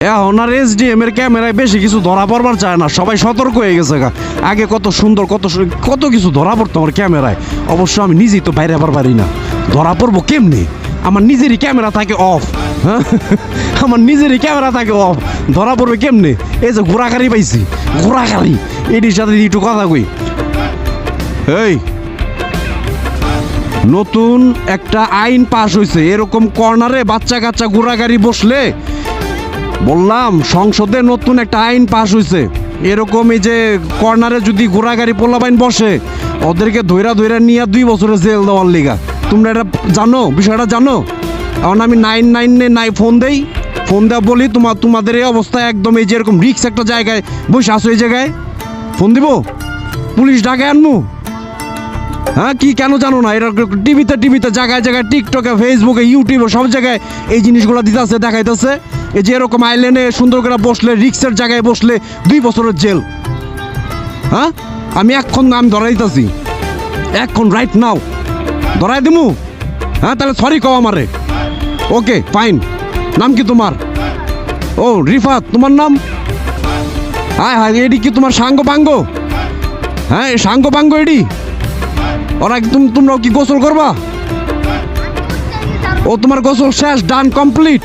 এখন আর SDM এর ক্যামেরায় বেশি কিছু ধরা পড়বার চায় না, সবাই সতর্ক হয়ে গেছে গা। আগে কত সুন্দর কত কিছু ধরা পড়তো আমার ক্যামেরায়। অবশ্য আমি নিজেই তো বাইরে আবার পারি না, ধরা পড়বো কেমনি? আমার নিজেরই ক্যামেরা থাকে অফ, হ্যাঁ আমার নিজেরই ক্যামেরা থাকে অফ, ধরা পড়বে কেমনে? এই যে ঘোড়াগাড়ি পাইছি, ঘোড়াগাড়ি, এটির সাথে একটু কথা কই। এই নতুন একটা আইন পাশ হয়েছে, এরকম কর্নারে বাচ্চা কাচ্চা ঘোড়াগাড়ি বসলে, বললাম সংসদে নতুন একটা আইন পাশ হয়েছে, এরকম এই যে কর্নারে যদি ঘোড়াগাড়ি পোলাপাইন বসে ওদেরকে ধৈরা নিয়ে 2 বছরের জেল দেওয়ার লিগা। তোমরা এটা জানো, বিষয়টা জানো? এখন আমি 999 ফোন দেই, ফোন দেওয়া বলি তোমাদের এই অবস্থা একদম এই যে এরকম রিক্স একটা জায়গায় বসে আসো, এই জায়গায় ফোন দিব, পুলিশ ডাকে আনবো? হ্যাঁ কি কেন জানো না? এরা টিভিতে জায়গায় টিকটকে ফেসবুকে ইউটিউবে সব জায়গায় এই জিনিসগুলো দিতেছে, দেখাইতেছে। এই যে এরকম আইল্যান্ডে সুন্দর করে বসলে, রিক্সের জায়গায় বসলে 2 বছরের জেল। হ্যাঁ আমি আমি ধরাই দিতেছি, এখন রাইট নাও ধরাই দিমু। হ্যাঁ তাহলে সরি কও আমারে। Okay fine. নাম কি তোমার? ও রিফাত তোমার নাম? হ্যাঁ হ্যাঁ, এডি কি তোমার সাঙ্গ পাঙ্গ? হ্যাঁ সাঙ্গ পাঙ্গ এডি? ওরা তোমরাও কি গোসল করবা? ও তোমার গোসল শেষ, ডান কমপ্লিট,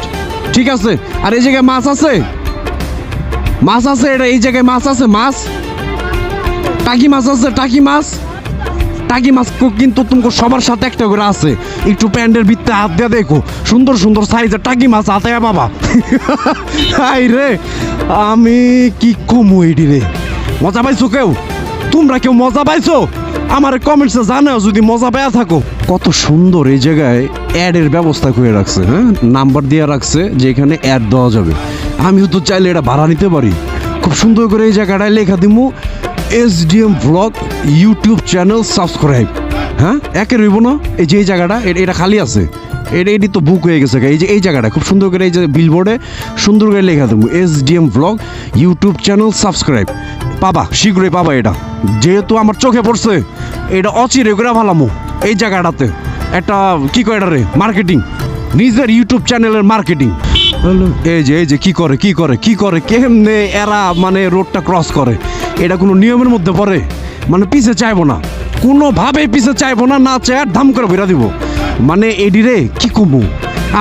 ঠিক আছে। আর এই জায়গায় মাছ আছে, মাছ আছে, এটা এই জায়গায় মাছ আছে, মাছ টাকি মাছ আছে, টাকি মাছ কিন্তু তুমি সবার সাথে একটা করে আছে। একটু প্যান্ডের ভিতরে হাত দিয়ে দেখো, সুন্দর সুন্দর সাইজের টাকি মাছ হাতে বাবা। হাই রে, আমি কি কমু এডি রে। মজা পাইছো কেউ? তোমরা কেউ মজা পাইছো? আমার কমেন্টসে জানাও যদি মজা পেয়ে থাকো। কত সুন্দর এই জায়গায় অ্যাডের ব্যবস্থা করে রাখছে, হ্যাঁ নাম্বার দিয়ে রাখছে যে এখানে অ্যাড দেওয়া যাবে। আমিও তো চাইলে এটা ভাড়া নিতে পারি। খুব সুন্দর করে এই জায়গাটায় লেখা দিমু SDM blog YouTube channel subscribe. হ্যাঁ একে রইব না? এই যে এই জায়গাটা এটা খালি আছে, এটি তো বুক হয়ে গেছে। এই যে এই জায়গাটা খুব সুন্দর করে এই যে বিলবোর্ডে সুন্দর করে লেখা দেবো SDM blog YouTube channel subscribe. পাবা, শীঘ্রই পাবা। এটা যেহেতু আমার চোখে পড়ছে, এটা অচিরে করে ভালামো এই জায়গাটাতে একটা কি কয় এটা রে, মার্কেটিং, নিজের ইউটিউব চ্যানেলের মার্কেটিং। এই যে কি করে কেমনে এরা মানে রোডটা ক্রস করে, এটা কোনো নিয়মের মধ্যে পড়ে? মানে পিছে চাইবো না, কোনোভাবেই পিছে চাইবো না, না চায় ধাম করে বেরা দিব। মানে এডি রে কি কমু,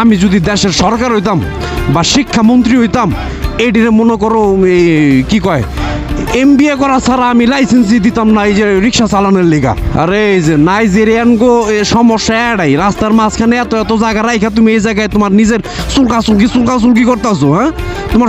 আমি যদি দেশের সরকার হইতাম বা শিক্ষামন্ত্রী হইতাম, এডিরে মনে করো কি কয় MBA করা ছাড়া আমি লাইসেন্সই দিতাম না এই যে রিক্সা চালানোর লিগা। আরে এই যে নাইজেরিয়ান গো সমস্যা এটাই, রাস্তার মাঝখানে এত জায়গা রাইখা তুমি এই জায়গায় তোমার নিজের চুলকা চুলকি করতেছো। হ্যাঁ তোমার